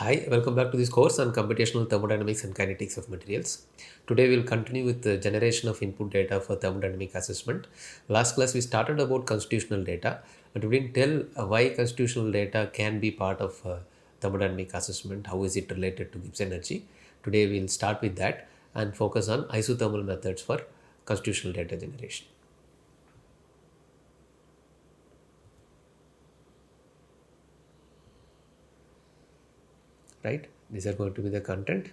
Hi, welcome back to this course on computational thermodynamics and kinetics of materials. Today we'll continue with the generation of input data for thermodynamic assessment. Last class we started about constitutional data, but we didn't tell why constitutional data can be part of thermodynamic assessment, how is it related to Gibbs energy. Today we'll start with that and focus on isothermal methods for constitutional data generation. Right? These are going to be the content.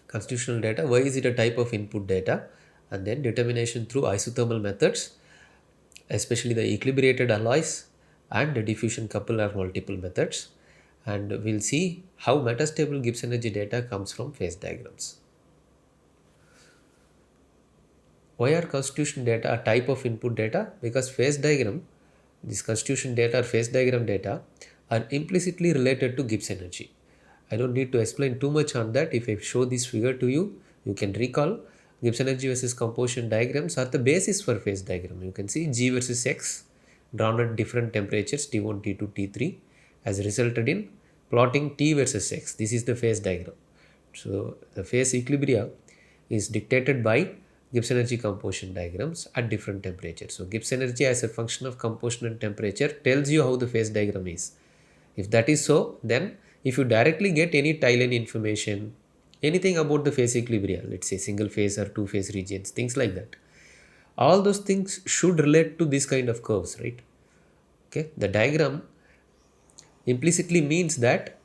Constitutional data, why is it a type of input data, and then determination through isothermal methods, especially the equilibrated alloys and the diffusion couple or multiple methods, and we'll see how metastable Gibbs energy data comes from phase diagrams. Why are constitution data a type of input data? Because phase diagram, this constitution data or phase diagram data are implicitly related to Gibbs energy. I don't need to explain too much on that. If I show this figure to you, you can recall Gibbs energy versus composition diagrams are the basis for phase diagram. You can see G versus X drawn at different temperatures T1, T2, T3 has resulted in plotting T versus X. This is the phase diagram. So the phase equilibria is dictated by Gibbs energy composition diagrams at different temperatures. So Gibbs energy as a function of composition and temperature tells you how the phase diagram is. If that is so, then if you directly get any Thailand information, anything about the phase equilibria, let's say single phase or two phase regions, things like that, all those things should relate to this kind of curves, right? Okay, the diagram implicitly means that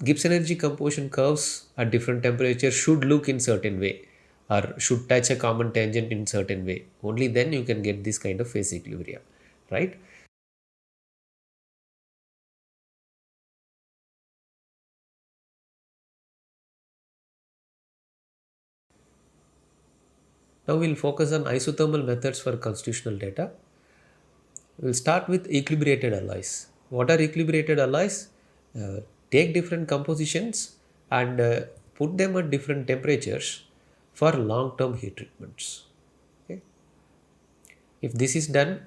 Gibbs energy composition curves at different temperatures should look in certain way or should touch a common tangent in certain way. Only then you can get this kind of phase equilibria, right? Now we'll focus on isothermal methods for constitutional data. We'll start with equilibrated alloys. What are equilibrated alloys? Take different compositions and put them at different temperatures for long-term heat treatments. Okay. If this is done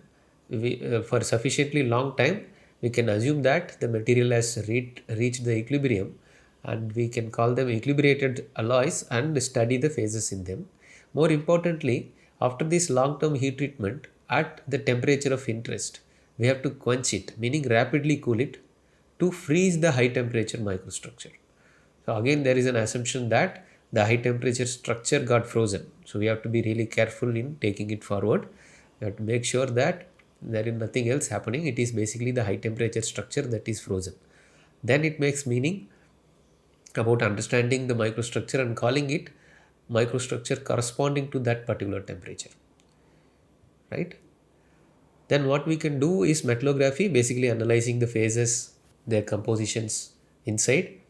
for sufficiently long time, we can assume that the material has reached the equilibrium, and we can call them equilibrated alloys and study the phases in them. More importantly, after this long-term heat treatment at the temperature of interest, we have to quench it, meaning rapidly cool it to freeze the high temperature microstructure. So again, there is an assumption that the high temperature structure got frozen. So we have to be really careful in taking it forward. We have to make sure that there is nothing else happening. It is basically the high temperature structure that is frozen. Then it makes meaning about understanding the microstructure and calling it microstructure corresponding to that particular temperature, right? Then what we can do is metallography, basically analyzing the phases, their compositions inside,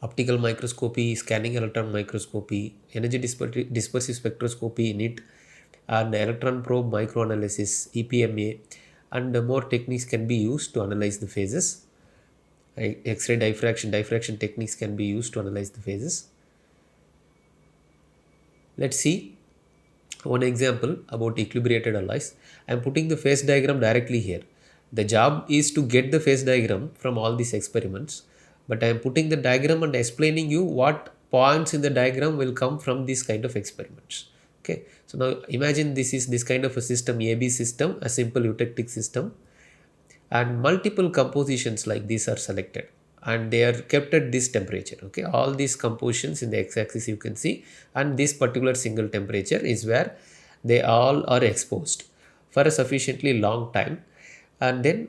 optical microscopy, scanning electron microscopy, energy dispersive spectroscopy in it, and electron probe microanalysis, EPMA, and more techniques can be used to analyze the phases. X-ray diffraction techniques can be used to analyze the phases. Let's see one example about equilibrated alloys. I am putting the phase diagram directly here. The job is to get the phase diagram from all these experiments, but I am putting the diagram and explaining you what points in the diagram will come from this kind of experiments. Okay, so now imagine this is this kind of a system, AB system, a simple eutectic system, and multiple compositions like these are selected and they are kept at this temperature. Okay, all these compositions in the x-axis you can see, and this particular single temperature is where they all are exposed for a sufficiently long time. And then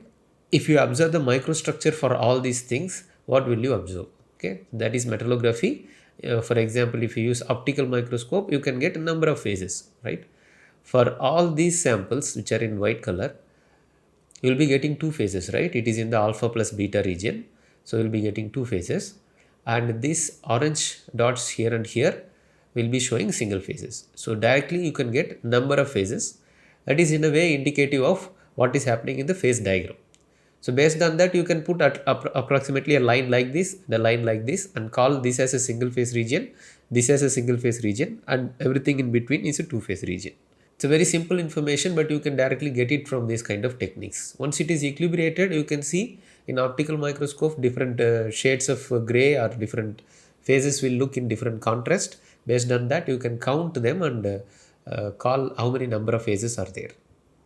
if you observe the microstructure for all these things, what will you observe? Okay, that is metallography. For example, if you use optical microscope, you can get a number of phases, right? For all these samples which are in white color, you will be getting two phases, right? It is in the alpha plus beta region, so you will be getting two phases, and these orange dots here and here will be showing single phases. So directly you can get number of phases. That is in a way indicative of what is happening in the phase diagram. So based on that, you can put approximately a line like this, the line like this, and call this as a single phase region, this as a single phase region, and everything in between is a two phase region. It's a very simple information, but you can directly get it from these kind of techniques. Once it is equilibrated, you can see In optical microscope, different shades of gray or different phases will look in different contrast. Based on that, you can count them and call how many number of phases are there.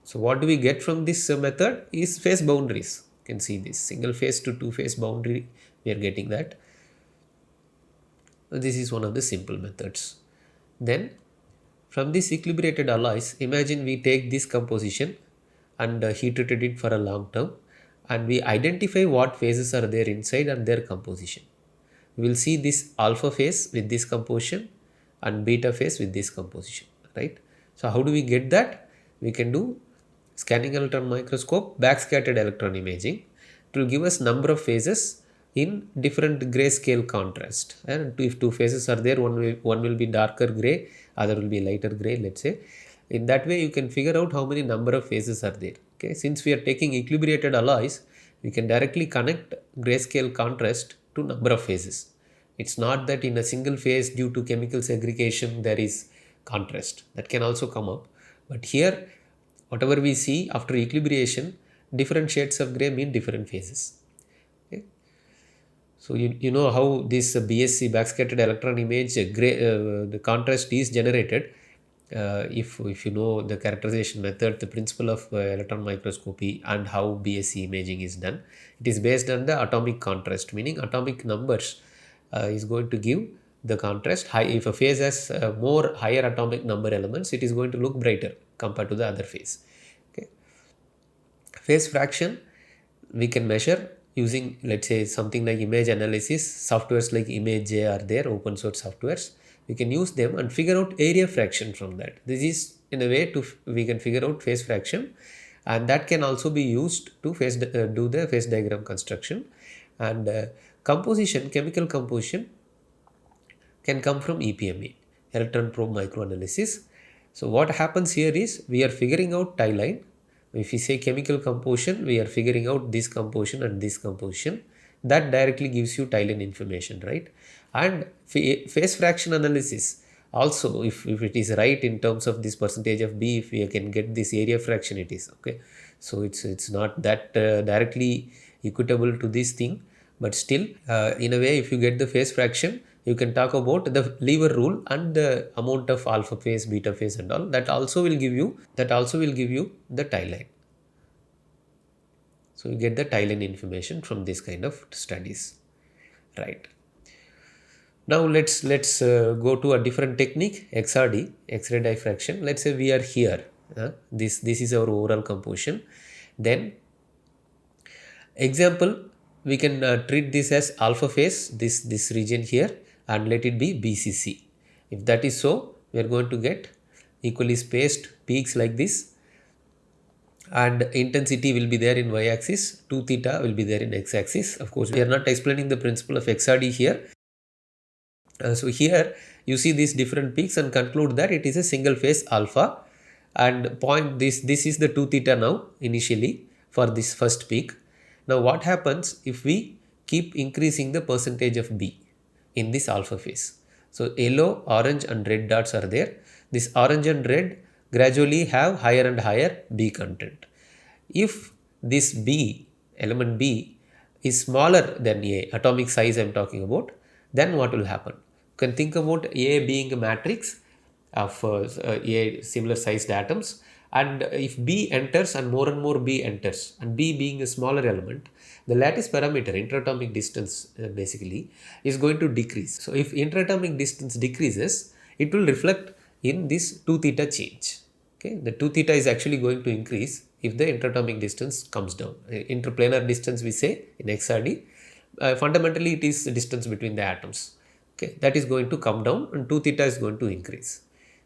So what do we get from this method is phase boundaries. You can see this single phase to two phase boundary, we are getting that. This is one of the simple methods. Then from this equilibrated alloys, imagine we take this composition and heat treated it for a long term, and we identify what phases are there inside and their composition. We will see this alpha phase with this composition and beta phase with this composition, right? So how do we get that? We can do scanning electron microscope, backscattered electron imaging. It will give us number of phases in different grayscale contrast. And if two phases are there, one will be darker gray, other will be lighter gray, let's say. In that way, you can figure out how many number of phases are there. Okay, since we are taking equilibrated alloys, we can directly connect grayscale contrast to number of phases. It's not that in a single phase due to chemical segregation there is contrast. That can also come up. But here, whatever we see after equilibration, different shades of gray mean different phases. Okay. So you know how this BSc backscattered electron image the contrast is generated. If you know the characterization method, the principle of electron microscopy and how BSc imaging is done, it is based on the atomic contrast, meaning atomic numbers is going to give the contrast. If a phase has more higher atomic number elements, it is going to look brighter compared to the other phase. Okay. Phase fraction we can measure using, let's say, something like image analysis. Softwares like ImageJ are there, open source softwares. We can use them and figure out area fraction from that. This is in a way we can figure out phase fraction, and that can also be used to do the phase diagram construction. And composition, chemical composition can come from EPMA, electron probe microanalysis. So what happens here is we are figuring out tie line. If we say chemical composition, we are figuring out this composition and this composition. That directly gives you tie line information, right? And phase fraction analysis also, if it is right in terms of this percentage of B, if we can get this area fraction, it is okay. So it's not that directly equitable to this thing, but still in a way, if you get the phase fraction, you can talk about the lever rule and the amount of alpha phase, beta phase and all. That also will give you the tie line. So you get the tie line information from this kind of studies, right? Now let's go to a different technique, XRD, X-ray diffraction. Let's say we are here. This is our overall composition. Then example, we can treat this as alpha phase, this region here, and let it be BCC. If that is so, we are going to get equally spaced peaks like this, and intensity will be there in y-axis, 2 theta will be there in x-axis. Of course, we are not explaining the principle of XRD here. So here you see these different peaks and conclude that it is a single phase alpha, and point this is the 2 theta now initially for this first peak. Now what happens if we keep increasing the percentage of B in this alpha phase? So yellow, orange and red dots are there. This orange and red gradually have higher and higher B content. If this B, element B, is smaller than A, atomic size I am talking about, then what will happen? You can think about A being a matrix of A similar sized atoms, and if B enters and more B enters, and B being a smaller element, the lattice parameter, interatomic distance basically, is going to decrease. So if interatomic distance decreases, it will reflect in this 2 theta change. Okay, the 2 theta is actually going to increase if the interatomic distance comes down. Interplanar distance we say in XRD, fundamentally it is the distance between the atoms. Okay, that is going to come down and 2 theta is going to increase.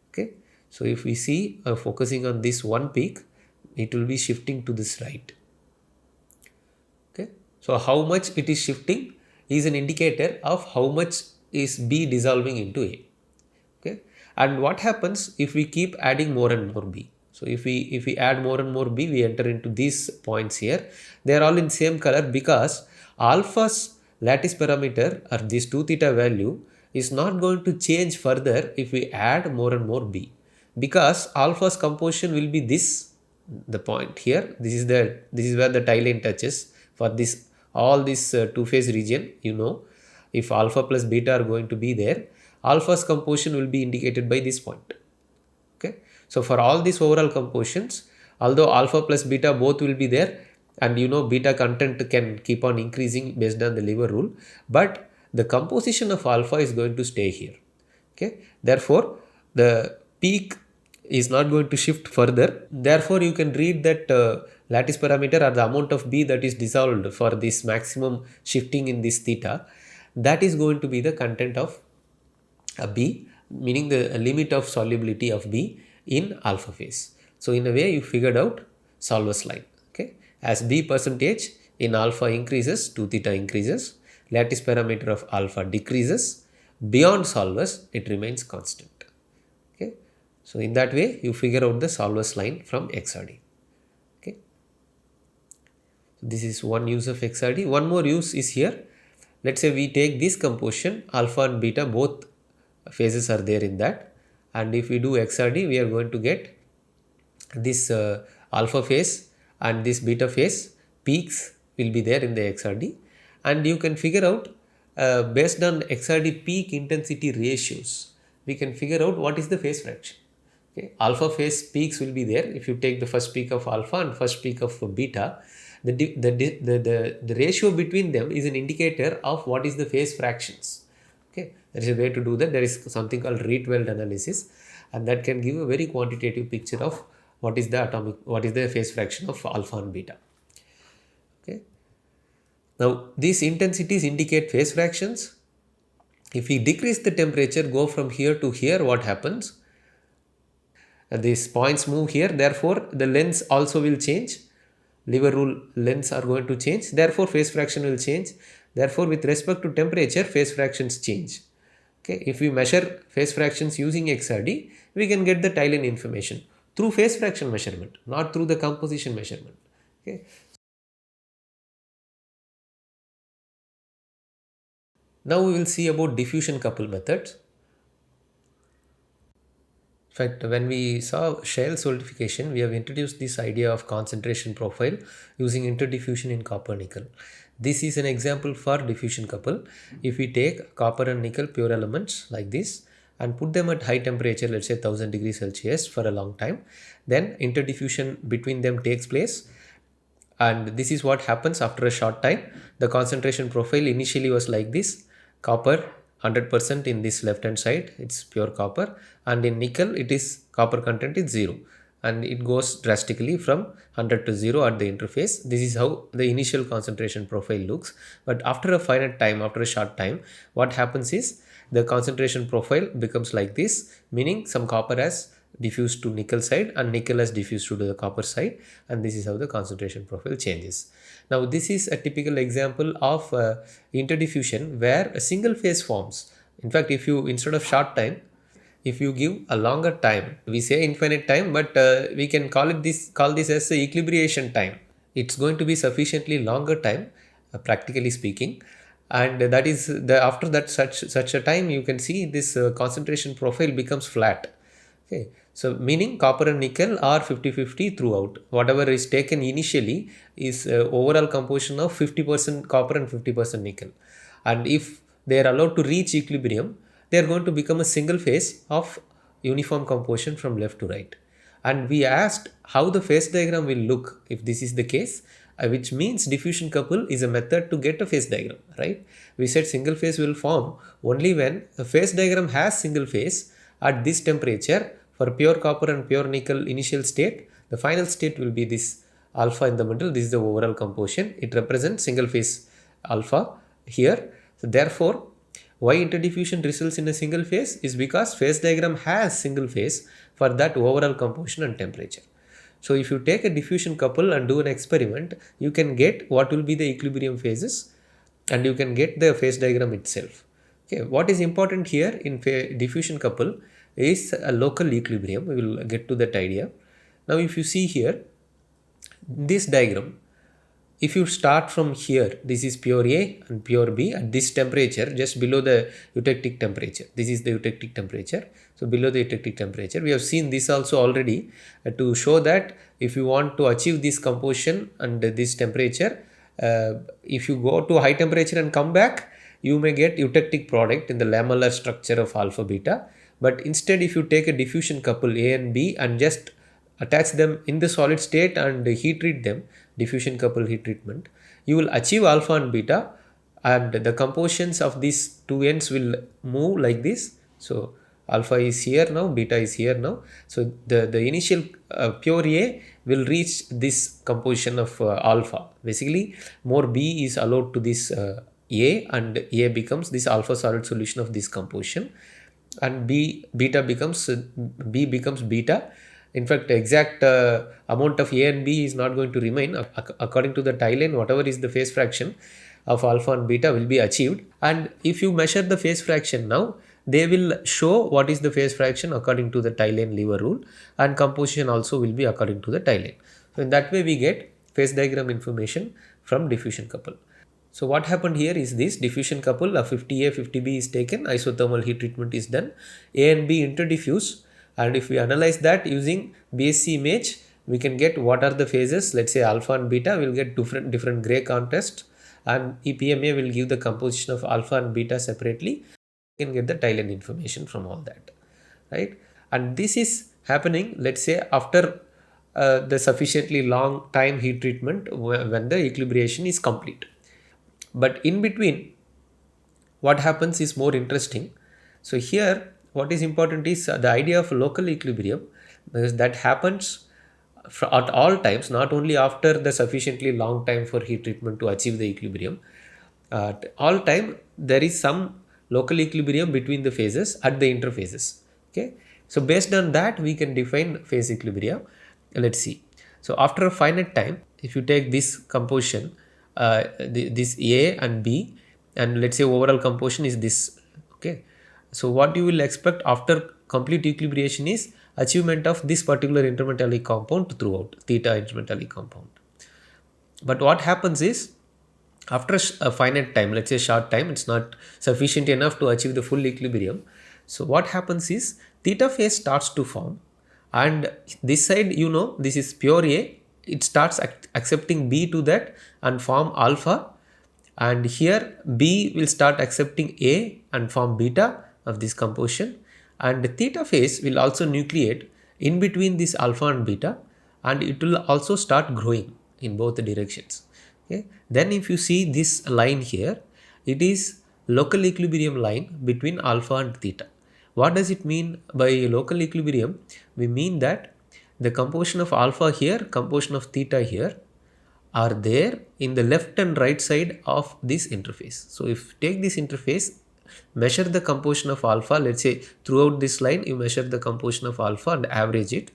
Okay, so if we see focusing on this one peak, it will be shifting to this right. Okay, so how much it is shifting is an indicator of how much is B dissolving into A. Okay, and what happens if we keep adding more and more B? So if we add more and more B, we enter into these points here. They are all in same color because alpha's lattice parameter or this 2 theta value is not going to change further if we add more and more B, because alpha's composition will be this, the point here. This is where the tie line touches for this all this two-phase region, if alpha plus beta are going to be there, alpha's composition will be indicated by this point. Okay, so for all these overall compositions, although alpha plus beta both will be there, and beta content can keep on increasing based on the lever rule, but the composition of alpha is going to stay here. Okay, therefore the peak is not going to shift further. Therefore you can read that lattice parameter, or the amount of B that is dissolved for this maximum shifting in this theta, that is going to be the content of B, meaning the limit of solubility of B in alpha phase. So in a way you figured out Solver's line. Okay, as B percentage in alpha increases, 2 theta increases, lattice parameter of alpha decreases, beyond Solver's it remains constant. Okay, so in that way you figure out the Solver's line from XRD. Okay, so this is one use of XRD. One more use is here. Let's say we take this composition, alpha and beta both phases are there in that, and if we do XRD, we are going to get this alpha phase and this beta phase peaks will be there in the XRD, and you can figure out based on XRD peak intensity ratios, we can figure out what is the phase fraction. Okay, alpha phase peaks will be there. If you take the first peak of alpha and first peak of beta, the ratio between them is an indicator of what is the phase fractions. Okay, there is a way to do that. There is something called Rietveld analysis, and that can give a very quantitative picture of what is the phase fraction of alpha and beta. Okay, now these intensities indicate phase fractions. If we decrease the temperature, go from here to here, what happens? These points move here, therefore the lengths also will change. Lever rule lengths are going to change, therefore phase fraction will change. Therefore with respect to temperature, phase fractions change. Okay, if we measure phase fractions using XRD, we can get the tiling information through phase fraction measurement, not through the composition measurement. Okay. Now we will see about diffusion couple methods. In fact, when we saw shale solidification, we have introduced this idea of concentration profile using interdiffusion in copper nickel. This is an example for diffusion couple. If we take copper and nickel pure elements like this and put them at high temperature, let's say 1000 degrees Celsius for a long time, then interdiffusion between them takes place. And this is what happens after a short time. The concentration profile initially was like this: copper 100% in this left hand side, it's pure copper, and in nickel it is copper content is 0, and it goes drastically from 100 to 0 at the interface. This is how the initial concentration profile looks. But after a finite time, after a short time, what happens is the concentration profile becomes like this, meaning some copper has diffused to nickel side and nickel has diffused to the copper side, and this is how the concentration profile changes. Now this is a typical example of interdiffusion where a single phase forms. In fact, if you, instead of short time, if you give a longer time, we say infinite time, but we can call this as the equilibration time. It's going to be sufficiently longer time, practically speaking, and that is after that such a time you can see this concentration profile becomes flat. Okay, so meaning copper and nickel are 50-50 throughout. Whatever is taken initially is overall composition of 50% copper and 50% nickel, and if they are allowed to reach equilibrium, they are going to become a single phase of uniform composition from left to right. And we asked how the phase diagram will look if this is the case, which means diffusion couple is a method to get a phase diagram, right? We said single phase will form only when a phase diagram has single phase at this temperature. For pure copper and pure nickel initial state, the final state will be this alpha in the middle. This is the overall composition. It represents single phase alpha here. So therefore, why interdiffusion results in a single phase is because phase diagram has single phase for that overall composition and temperature. So if you take a diffusion couple and do an experiment, you can get what will be the equilibrium phases, and you can get the phase diagram itself. Okay, what is important here in diffusion couple is a local equilibrium. We will get to that idea. Now if you see here, this diagram, if you start from here, this is pure A and pure B at this temperature, just below the eutectic temperature. This is the eutectic temperature. So below the eutectic temperature, we have seen this also already to show that if you want to achieve this composition and this temperature, If you go to high temperature and come back, you may get eutectic product in the lamellar structure of alpha beta. But instead, if you take a diffusion couple A and B and just attach them in the solid state and heat treat them, diffusion couple heat treatment, you will achieve alpha and beta, and the compositions of these two ends will move like this. So alpha is here now, beta is here now. So the initial pure A will reach this composition of alpha. Basically, more B is allowed to this A, and A becomes this alpha solid solution of this composition, and B becomes beta. In fact, exact amount of A and B is not going to remain. According to the Tylane, whatever is the phase fraction of alpha and beta will be achieved. And if you measure the phase fraction now, they will show what is the phase fraction according to the Tylane-Lever rule, and composition also will be according to the Tylane. So in that way we get phase diagram information from diffusion couple. So what happened here is this diffusion couple of 50A, 50B is taken, isothermal heat treatment is done, A and B interdiffuse, and if we analyze that using BSC image, we can get what are the phases. Let's say alpha and beta will get different gray contrast, and EPMA will give the composition of alpha and beta separately. You can get the Tylane information from all that, right? And this is happening, let's say, after the sufficiently long time heat treatment when the equilibration is complete. But in between, what happens is more interesting. So here, what is important is the idea of local equilibrium, because that happens at all times, not only after the sufficiently long time for heat treatment to achieve the equilibrium. At all time, there is some local equilibrium between the phases at the interphases. Okay, so based on that, we can define phase equilibrium. Let's see. So after a finite time, if you take this composition, this A and B, and let's say overall composition is this. Okay, so what you will expect after complete equilibration is achievement of this particular intermetallic compound throughout, theta intermetallic compound. But what happens is, after a finite time, let's say short time, it's not sufficient enough to achieve the full equilibrium. So what happens is theta phase starts to form, and this side, this is pure A, it starts accepting B to that and form alpha, and here B will start accepting A and form beta of this composition, and theta phase will also nucleate in between this alpha and beta, and it will also start growing in both the directions. Okay. Then if you see this line here, it is local equilibrium line between alpha and theta. What does it mean by local equilibrium? We mean that the composition of alpha here, composition of theta here are there in the left and right side of this interface. So if you take this interface, measure the composition of alpha, let's say throughout this line you measure the composition of alpha and average it,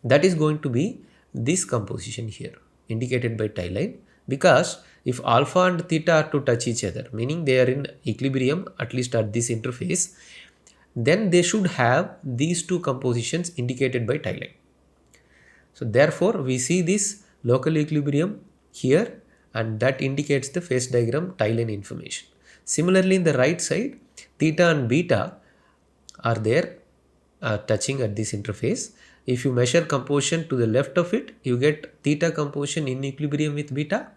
that is going to be this composition here indicated by Tylane. Because if alpha and theta are to touch each other, meaning they are in equilibrium at least at this interface, then they should have these two compositions indicated by Tylane. So therefore we see this local equilibrium here, and that indicates the phase diagram Tylane information. Similarly, in the right side, theta and beta are there touching at this interface. If you measure composition to the left of it, you get theta composition in equilibrium with beta,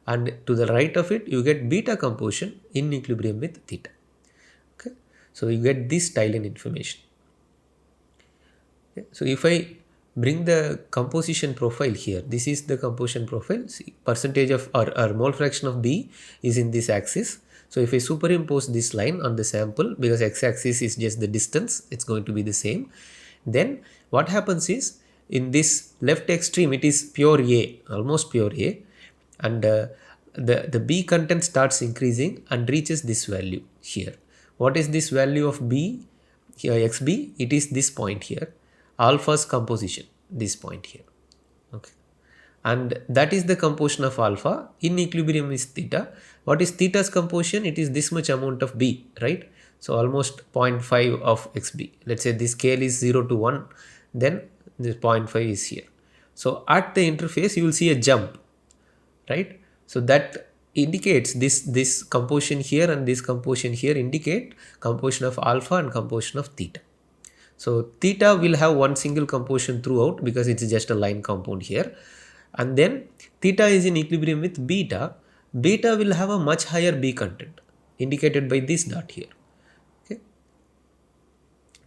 and to the right of it, you get beta composition in equilibrium with theta. Okay, so you get this Tylane information. Okay. So if I bring the composition profile here, this is the composition profile. See, percentage of or mole fraction of B is in this axis. So if I superimpose this line on the sample, because x-axis is just the distance, it's going to be the same. Then what happens is, in this left extreme, it is pure A, almost pure A, and the B content starts increasing and reaches this value here. What is this value of B, here XB? It is this point here, alpha's composition, this point here. Okay. And that is the composition of alpha. In equilibrium is theta. What is theta's composition? It is this much amount of B, right? So almost 0.5 of XB. Let's say this scale is 0 to 1, then this 0.5 is here. So at the interface, you will see a jump, right? So that indicates this composition here and this composition here indicate composition of alpha and composition of theta. So theta will have one single composition throughout because it's just a line compound here. And then theta is in equilibrium with beta, beta will have a much higher B content indicated by this dot here. Okay,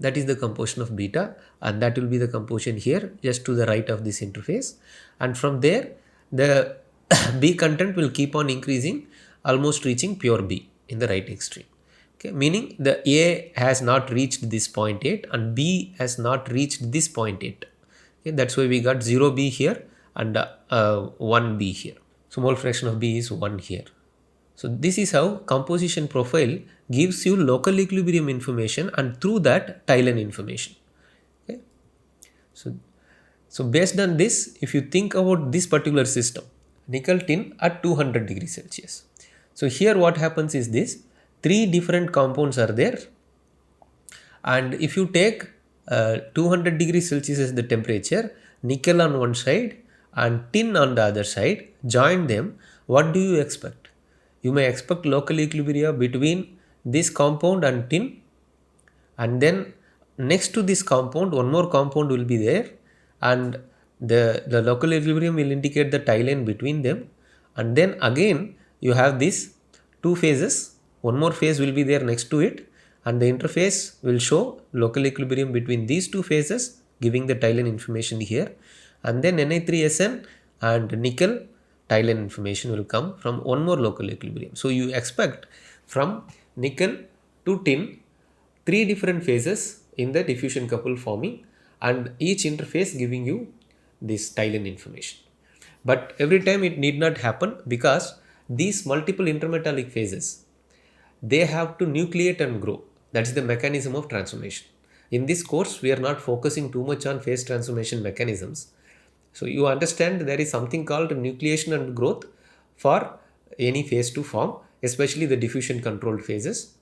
that is the composition of beta, and that will be the composition here just to the right of this interface, and from there the B content will keep on increasing, almost reaching pure B in the right extreme. Okay, meaning the A has not reached this 0.8 and B has not reached this 0.8. Okay, that's why we got 0B here and 1B here. So mole fraction of B is 1 here. So this is how composition profile gives you local equilibrium information and through that Thailand information. Okay. So based on this, if you think about this particular system, nickel tin at 200 degrees Celsius. So here what happens is this, 3 different compounds are there, and if you take 200 degrees Celsius as the temperature, nickel on one side and tin on the other side, join them, what do you expect? You may expect local equilibrium between this compound and tin, and then next to this compound one more compound will be there, and the local equilibrium will indicate the tie line between them, and then again you have these two phases, one more phase will be there next to it, and the interface will show local equilibrium between these two phases giving the tie line information here, and then Na3SN and nickel tie line information will come from one more local equilibrium. So you expect from nickel to tin 3 different phases in the diffusion couple forming, and each interface giving you this tie line information. But every time it need not happen, because these multiple intermetallic phases, they have to nucleate and grow. That's the mechanism of transformation. In this course, we are not focusing too much on phase transformation mechanisms. So you understand there is something called nucleation and growth for any phase to form, especially the diffusion controlled phases.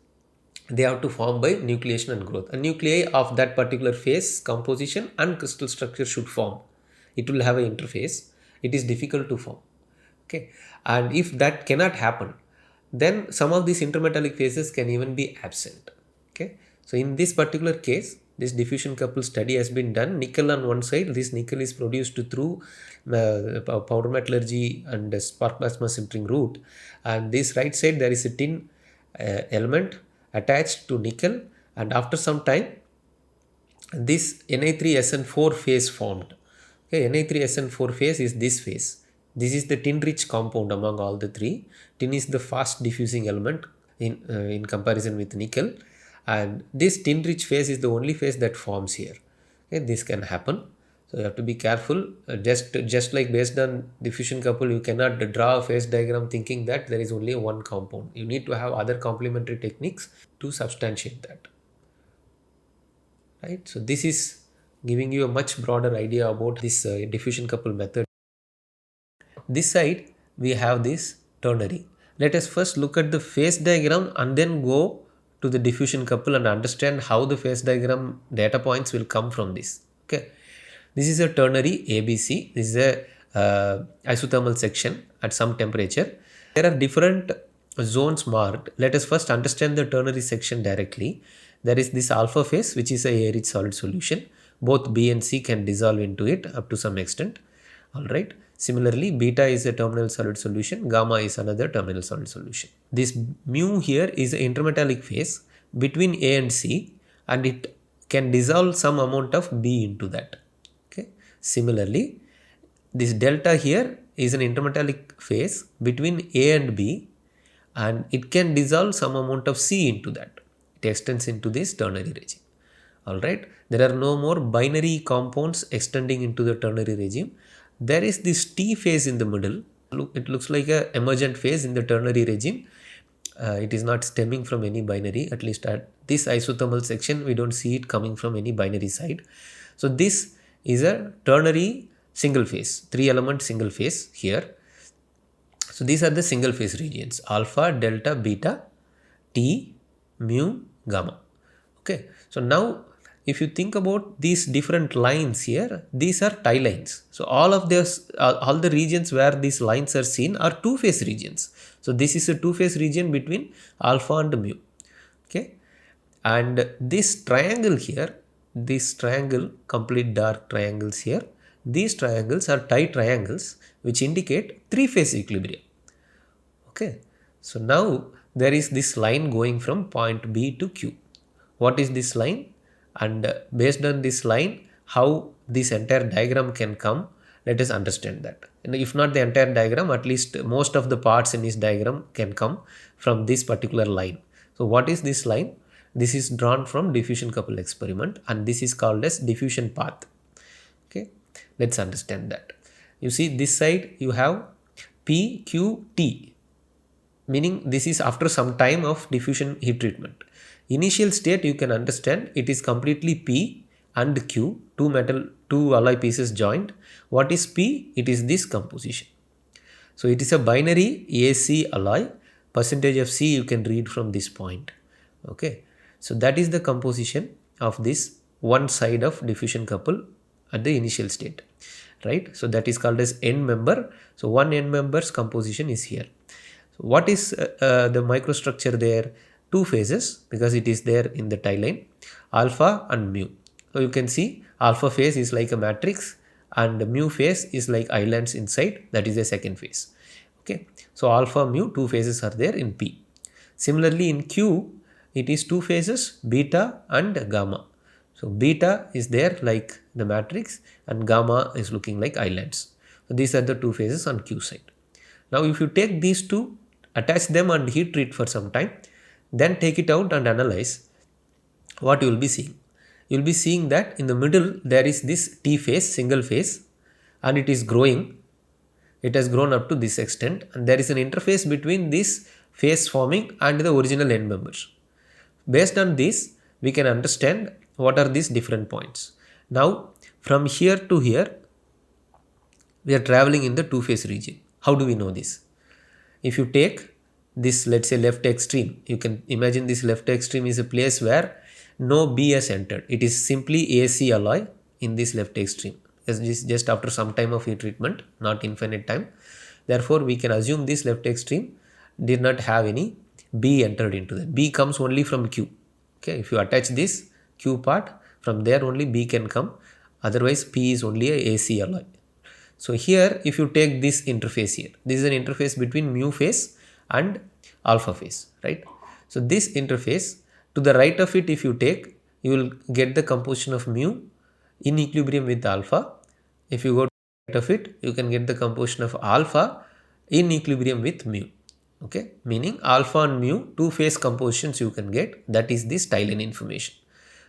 They have to form by nucleation and growth. A nuclei of that particular phase composition and crystal structure should form. It will have an interface. It is difficult to form. Okay, and if that cannot happen, then some of these intermetallic phases can even be absent. Okay, so in this particular case, this diffusion couple study has been done. Nickel on one side, this nickel is produced through powder metallurgy and spark plasma sintering route, and this right side there is a tin element attached to nickel, and after some time this Na3SN4 phase formed. Okay, Na3SN4 phase is this phase. This is the tin rich compound among all the three. Tin is the fast diffusing element in comparison with nickel, and this tin rich phase is the only phase that forms here. Okay, this can happen, so you have to be careful. Just like based on diffusion couple, you cannot draw a phase diagram thinking that there is only one compound. You need to have other complementary techniques to substantiate that. Right, so this is giving you a much broader idea about this diffusion couple method. This side we have this ternary. Let us first look at the phase diagram and then go to the diffusion couple and understand how the phase diagram data points will come from this. Okay, this is a ternary ABC. This is a isothermal section at some temperature. There are different zones marked. Let us first understand the ternary section directly. There is this alpha phase, which is a air-rich solid solution. Both B and C can dissolve into it up to some extent. Alright. Similarly, beta is a terminal solid solution, gamma is another terminal solid solution. This mu here is an intermetallic phase between A and C, and it can dissolve some amount of B into that. Okay. Similarly, this delta here is an intermetallic phase between A and B, and it can dissolve some amount of C into that. It extends into this ternary regime. Alright, there are no more binary compounds extending into the ternary regime. There is this T phase in the middle. It looks like an emergent phase in the ternary regime. It is not stemming from any binary, at least at this isothermal section we don't see it coming from any binary side. So this is a ternary single phase, 3 element single phase here. So these are the single phase regions: alpha, delta, beta, T, mu, gamma. Okay, so now if you think about these different lines here, these are tie lines. So all of this, all the regions where these lines are seen are two phase regions. So this is a two phase region between alpha and mu. Okay, and this triangle here, this triangle, complete dark triangles here, These triangles are tight triangles which indicate three-phase equilibrium. Okay, so now there is this line going from point B to Q. What is this line? And based on this line, how this entire diagram can come, let us understand that. And if not the entire diagram, at least most of the parts in this diagram can come from this particular line. So what is this line? This is drawn from diffusion couple experiment, and this is called as diffusion path. Okay, let's understand that. You see this side you have PQT, meaning this is after some time of diffusion heat treatment. Initial state you can understand it is completely P and Q, two alloy pieces joined. What is P? It is this composition. So it is a binary AC alloy. Percentage of C you can read from this point. Okay, so that is the composition of this one side of diffusion couple at the initial state, right? So that is called as end member. So one end member's composition is here. So what is the microstructure there? Two phases, because it is there in the tie line, alpha and mu. So you can see alpha phase is like a matrix and mu phase is like islands inside, that is the second phase. Okay, so alpha, mu, two phases are there in P. Similarly in Q, it is two phases, beta and gamma. So beta is there like the matrix and gamma is looking like islands. So these are the two phases on Q side. Now if you take these two, attach them and heat treat for some time, then take it out and analyze, what you will be seeing. You will be seeing that in the middle there is this T phase, single phase, and it is growing. It has grown up to this extent, and there is an interface between this phase forming and the original end members. Based on this, we can understand what are these different points. Now from here to here, we are traveling in the two phase region. How do we know this? If you take this, let's say left extreme, you can imagine this left extreme is a place where no B has entered. It is simply AC alloy in this left extreme. Just after some time of heat treatment, not infinite time. Therefore, we can assume this left extreme did not have any B entered into that. B comes only from Q. Okay, if you attach this Q part, from there only B can come. Otherwise, P is only a AC alloy. So here, if you take this interface here, this is an interface between mu phase and alpha phase, right? So this interface, to the right of it, if you take, you will get the composition of mu in equilibrium with alpha. If you go to the right of it, you can get the composition of alpha in equilibrium with mu. Okay, meaning alpha and mu, two phase compositions you can get. That is this tie line information.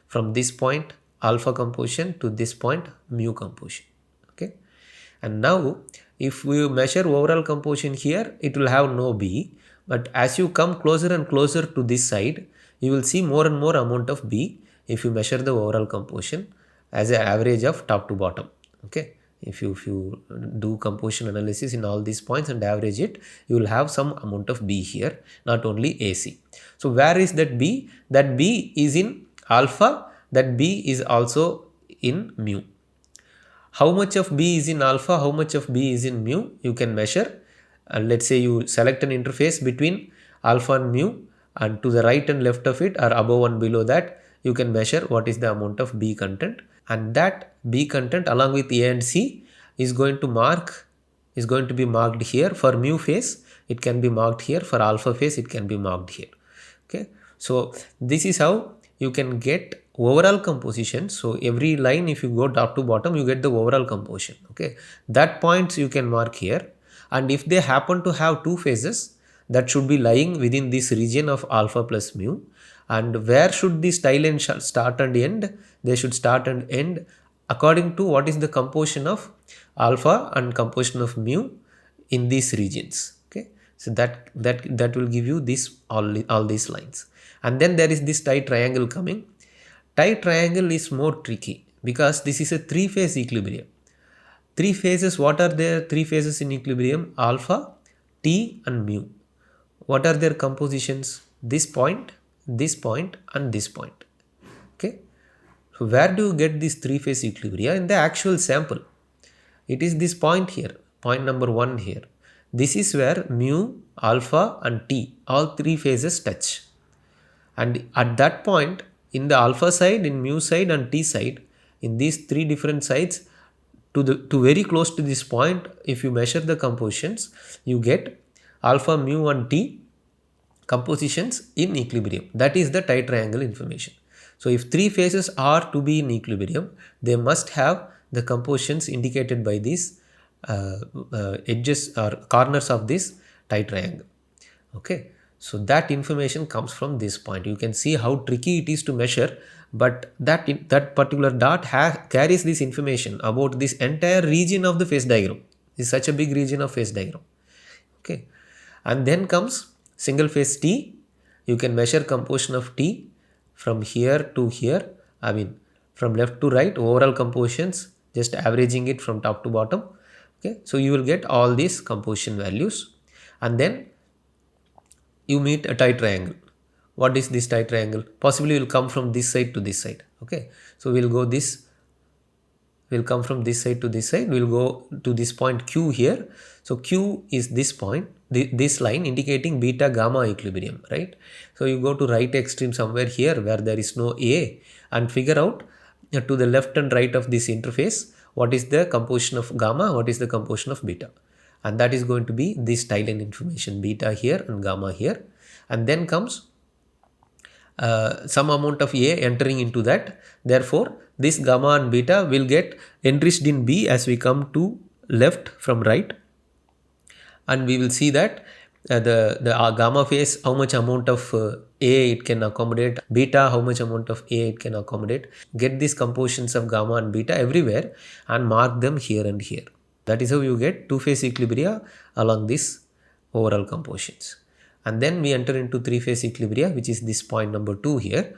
From this point, alpha composition, to this point, mu composition. Okay, and now if we measure overall composition here, it will have no B. But as you come closer and closer to this side, you will see more and more amount of B if you measure the overall composition as an average of top to bottom. Okay, if you do composition analysis in all these points and average it, you will have some amount of B here, not only AC. So where is that B? That B is in alpha, that B is also in mu. How much of B is in alpha, how much of B is in mu, you can measure. And let's say you select an interface between alpha and mu, and to the right and left of it or above and below that, you can measure what is the amount of B content, and that B content along with A and C is going to be marked here. For mu phase it can be marked here, for alpha phase it can be marked here. Okay, so this is how you can get overall composition. So every line, if you go top to bottom, you get the overall composition. Okay, that points you can mark here, and if they happen to have two phases, that should be lying within this region of alpha plus mu. And where should this tie line start and end? They should start and end according to what is the composition of alpha and composition of mu in these regions. Okay, so that will give you this all these lines. And then there is this tie triangle coming. Tie triangle is more tricky because this is a three phase equilibrium. Three phases, what are there? Three phases in equilibrium: alpha, T and mu. What are their compositions? This point, and this point. Okay, so where do you get this three phase equilibria? In the actual sample, it is this point here, point number 1 here. This is where mu, alpha and T, all three phases touch. And at that point, in the alpha side, in mu side and T side, in these three different sides, to very close to this point, if you measure the compositions, you get alpha, mu and T compositions in equilibrium. That is the tight triangle information. So if three phases are to be in equilibrium, they must have the compositions indicated by these edges or corners of this tight triangle. Okay, so that information comes from this point. You can see how tricky it is to measure, but that particular dot carries this information about this entire region of the phase diagram. This is such a big region of phase diagram. Okay, and then comes single phase T. You can measure composition of T from here to here. I mean, from left to right, overall compositions, just averaging it from top to bottom. Okay, so you will get all these composition values, and then you meet a tight triangle. What is this tight triangle? Possibly will come from this side to this side. Okay, so we'll go this, will come from this side to this side. We'll go to this point Q here. So Q is this point, this line indicating beta gamma equilibrium, right? So you go to right extreme somewhere here where there is no A and figure out to the left and right of this interface what is the composition of gamma, what is the composition of beta. And that is going to be this tie line information, beta here and gamma here. And then comes some amount of A entering into that. Therefore, this gamma and beta will get enriched in B as we come to left from right. And we will see that the gamma phase, how much amount of A it can accommodate, beta, how much amount of A it can accommodate. Get these compositions of gamma and beta everywhere and mark them here and here. That is how you get two-phase equilibria along these overall compositions. And then we enter into three-phase equilibria, which is this point number 2 here.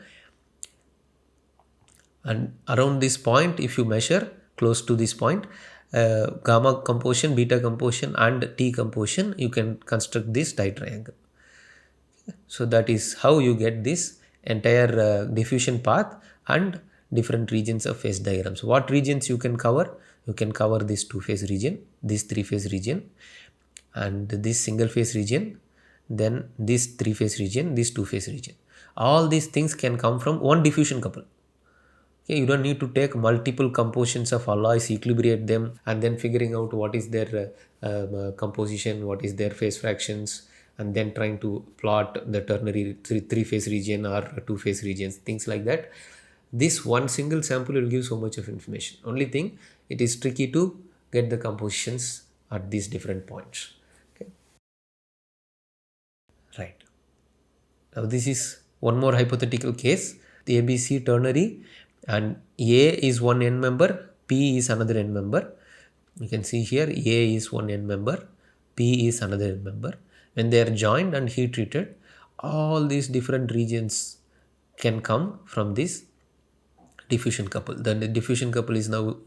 And around this point, if you measure close to this point, gamma composition, beta composition and T composition, you can construct this tight triangle. So that is how you get this entire diffusion path and different regions of phase diagrams. What regions you can cover? You can cover this two-phase region, this three-phase region, and this single-phase region, then this three-phase region, this two-phase region. All these things can come from one diffusion couple. Okay, you don't need to take multiple compositions of alloys, equilibrate them, and then figuring out what is their composition, what is their phase fractions, and then trying to plot the ternary three-phase region or two-phase regions, things like that. This one single sample will give so much of information. Only thing, it is tricky to get the compositions at these different points. Okay. Right. Now this is one more hypothetical case. The ABC ternary and A is one end member, P is another end member. You can see here A is one end member, P is another end member. When they are joined and heat treated, all these different regions can come from this diffusion couple. The diffusion couple is now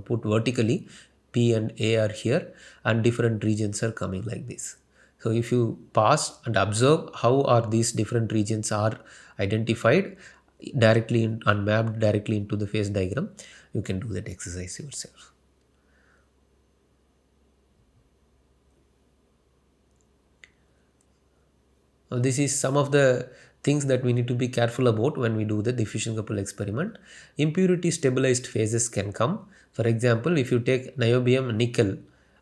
put vertically. P and A are here and different regions are coming like this. So if you pause and observe how are these different regions are identified directly and mapped directly into the phase diagram, you can do that exercise yourself. Now this is some of the things that we need to be careful about when we do the diffusion couple experiment. Impurity stabilized phases can come. For example, if you take niobium nickel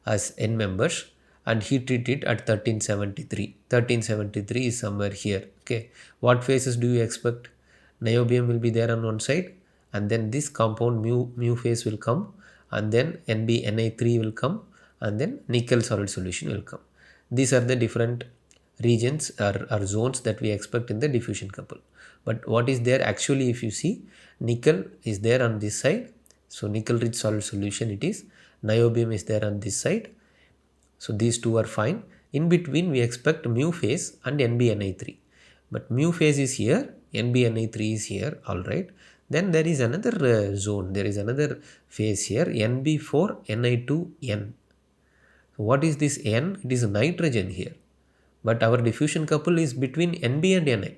as N members and heat treat it at 1373. 1373 is somewhere here. Okay, what phases do you expect? Niobium will be there on one side, and then this compound mu phase will come, and then NbNi3 will come, and then nickel solid solution will come. These are the different regions or zones that we expect in the diffusion couple. But what is there actually, if you see, nickel is there on this side, so nickel rich solid solution it is. Niobium is there on this side, so these two are fine. In between we expect mu phase and NbNi3, but mu phase is here, NbNi3 is here, alright. Then there is another zone, there is another phase here, Nb4Ni2N. So what is this N? It is nitrogen here. But our diffusion couple is between Nb and Ni.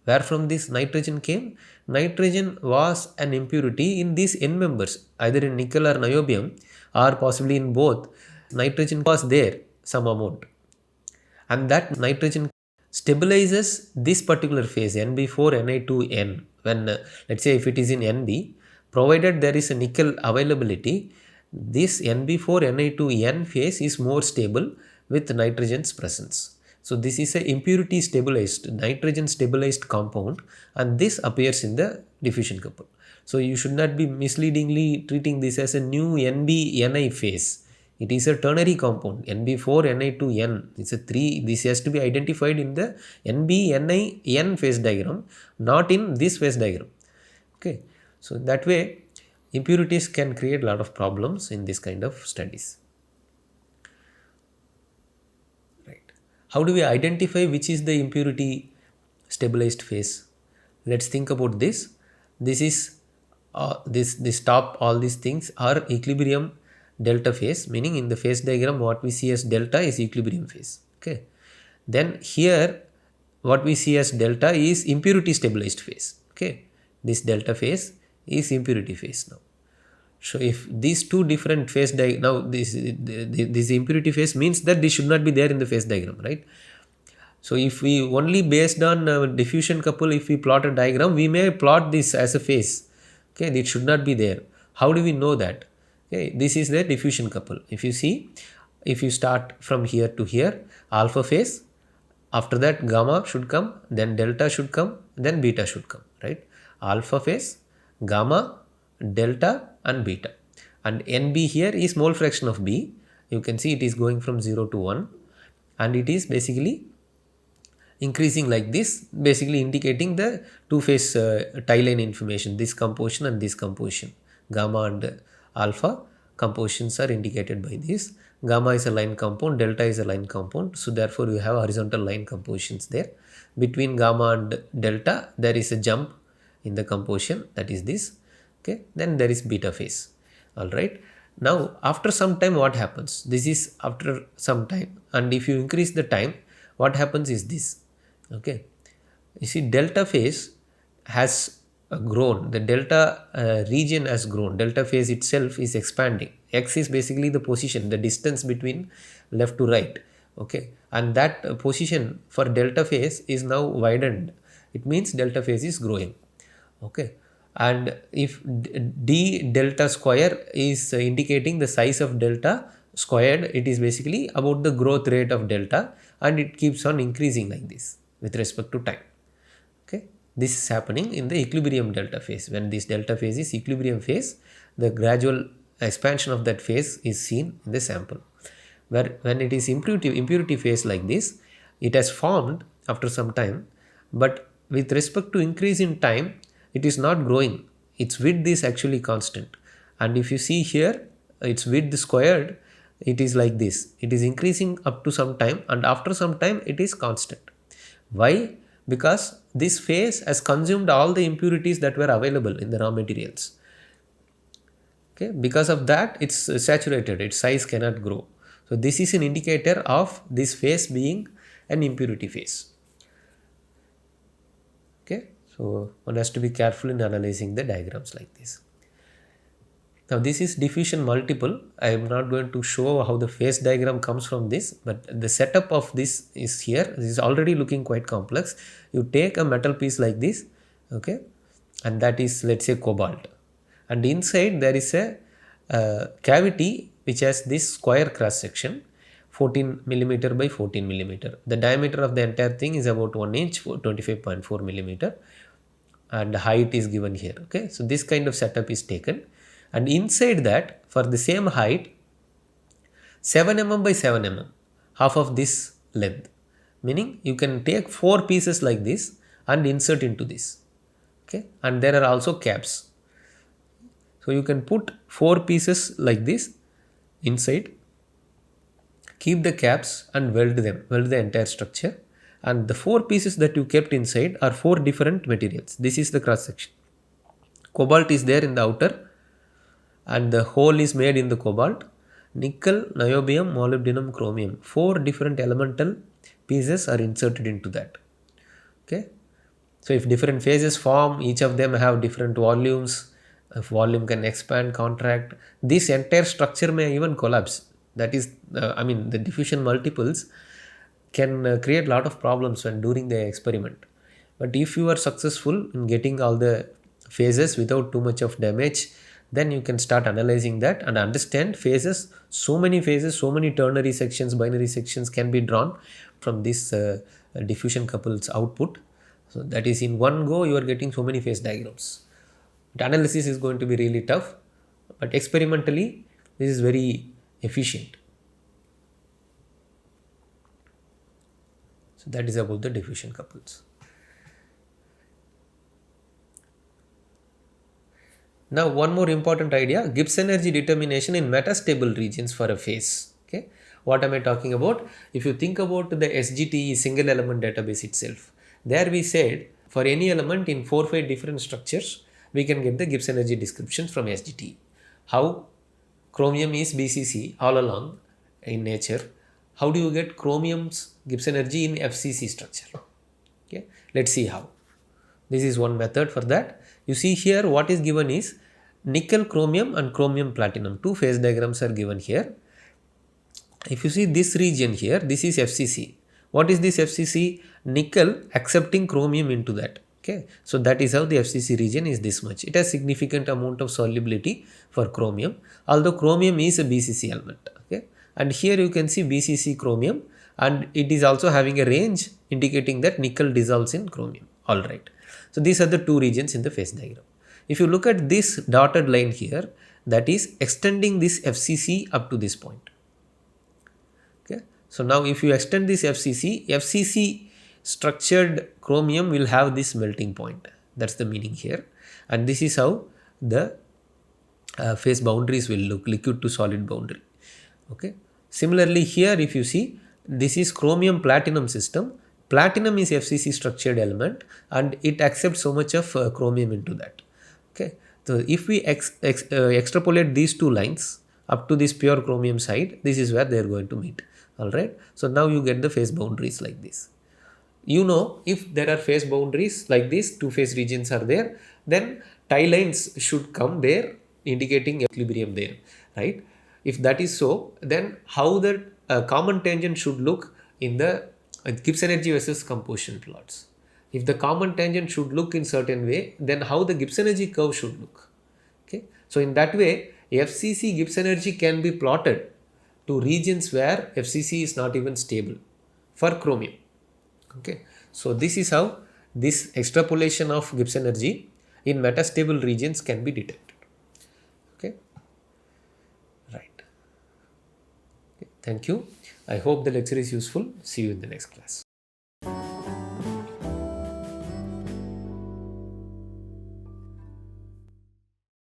Where from this nitrogen came? Nitrogen was an impurity in these N members, either in nickel or niobium, or possibly in both. Nitrogen was there, some amount. And that nitrogen stabilizes this particular phase, Nb4Ni2N. When, let's say if it is in Nb, provided there is a nickel availability, this Nb4Na2N phase is more stable with nitrogen's presence. So this is a impurity stabilized, nitrogen stabilized compound, and this appears in the diffusion couple. So you should not be misleadingly treating this as a new NbNi phase. It is a ternary compound, Nb4Na2N. It's a 3. This has to be identified in the NbNiN phase diagram, not in this phase diagram. Okay. So that way impurities can create a lot of problems in this kind of studies. Right. How do we identify which is the impurity stabilized phase? Let's think about this. This is this top, all these things are equilibrium delta phase, meaning in the phase diagram what we see as delta is equilibrium phase. Okay. Then here what we see as delta is impurity stabilized phase. Okay. This delta phase is impurity phase now. So if these two different phase now this impurity phase means that this should not be there in the phase diagram, right? So if we only based on diffusion couple, if we plot a diagram, we may plot this as a phase. Okay, it should not be there. How do we know that? Okay, this is the diffusion couple. If you see, if you start from here to here, alpha phase, after that gamma should come, then delta should come, then beta should come, right? Alpha phase, gamma, delta and beta. And Nb here is mole fraction of B. You can see it is going from 0 to 1 and it is basically increasing like this, basically indicating the two-phase tie line information, this composition and this composition. Gamma and alpha compositions are indicated by this. Gamma is a line compound, delta is a line compound. So therefore you have horizontal line compositions there. Between gamma and delta there is a jump in the composition, that is this. Okay, then there is beta phase. All right. Now after some time what happens? This is after some time, and if you increase the time, what happens is this. Okay, you see delta phase has grown, the delta region has grown, delta phase itself is expanding. X is basically the position, the distance between left to right. Okay, and that position for delta phase is now widened. It means delta phase is growing. Okay, and if d delta square is indicating the size of delta squared, it is basically about the growth rate of delta, and it keeps on increasing like this with respect to time. Okay, this is happening in the equilibrium delta phase. When this delta phase is equilibrium phase, the gradual expansion of that phase is seen in the sample. Where when it is impurity phase like this, it has formed after some time, but with respect to increase in time, it is not growing. Its width is actually constant. And if you see here, its width squared, it is like this. It is increasing up to some time, and after some time it is constant. Why? Because this phase has consumed all the impurities that were available in the raw materials. Okay, because of that it's saturated, its size cannot grow. So this is an indicator of this phase being an impurity phase. Okay, so one has to be careful in analyzing the diagrams like this. Now this is diffusion multiple. I am not going to show how the phase diagram comes from this, but the setup of this is here. This is already looking quite complex. You take a metal piece like this, okay, and that is, let's say, cobalt, and inside there is a cavity which has this square cross section, 14 millimeter by 14 millimeter. The diameter of the entire thing is about 1 inch, 25.4 millimeter, and height is given here. Okay, so this kind of setup is taken. And inside that, for the same height, 7 mm by 7 mm, half of this length. Meaning you can take 4 pieces like this and insert into this. Okay, and there are also caps. So you can put 4 pieces like this inside, keep the caps and weld them, weld the entire structure. And the 4 pieces that you kept inside are 4 different materials. This is the cross section. Cobalt is there in the outer, and the hole is made in the cobalt. Nickel, niobium, molybdenum, chromium, 4 different elemental pieces are inserted into that. Okay, so if different phases form, each of them have different volumes. If volume can expand, contract, this entire structure may even collapse. That is, the diffusion multiples can create a lot of problems when during the experiment. But if you are successful in getting all the phases without too much of damage, then you can start analyzing that and understand phases. So many phases, so many ternary sections, binary sections can be drawn from this diffusion couple's output. So that is, in one go you are getting so many phase diagrams. The analysis is going to be really tough, but experimentally this is very efficient. So that is about the diffusion couples. Now one more important idea, Gibbs energy determination in metastable regions for a phase. Okay, what am I talking about? If you think about the SGTE single element database itself, there we said for any element in 4-5 different structures, we can get the Gibbs energy descriptions from SGTE. How? Chromium is BCC all along in nature. How do you get chromium's Gibbs energy in FCC structure? Okay, let's see how. This is one method for that. You see here what is given is nickel chromium and chromium platinum. Two phase diagrams are given here. If you see this region here, this is FCC. What is this FCC? Nickel accepting chromium into that. Okay, so that is how the FCC region is this much. It has significant amount of solubility for chromium, although chromium is a BCC element. Okay, and here you can see BCC chromium, and it is also having a range indicating that nickel dissolves in chromium. All right. So these are the two regions in the phase diagram. If you look at this dotted line here, that is extending this FCC up to this point. Okay. So now if you extend this FCC structured chromium will have this melting point. That's the meaning here. And this is how the phase boundaries will look, liquid to solid boundary. Okay. Similarly here, if you see, this is chromium platinum system. Platinum is FCC structured element and it accepts so much of chromium into that. Okay. So if we extrapolate these two lines up to this pure chromium side, this is where they are going to meet. Alright. So now you get the phase boundaries like this. You know, if there are phase boundaries like this, two phase regions are there, then tie lines should come there indicating equilibrium there. Right. If that is so, then how the common tangent should look in the Gibbs energy versus composition plots. If the common tangent should look in certain way, then how the Gibbs energy curve should look. Okay. So in that way, FCC Gibbs energy can be plotted to regions where FCC is not even stable for chromium. Okay. So this is how this extrapolation of Gibbs energy in metastable regions can be detected. Okay. Right. Okay. Thank you. I hope the lecture is useful. See you in the next class.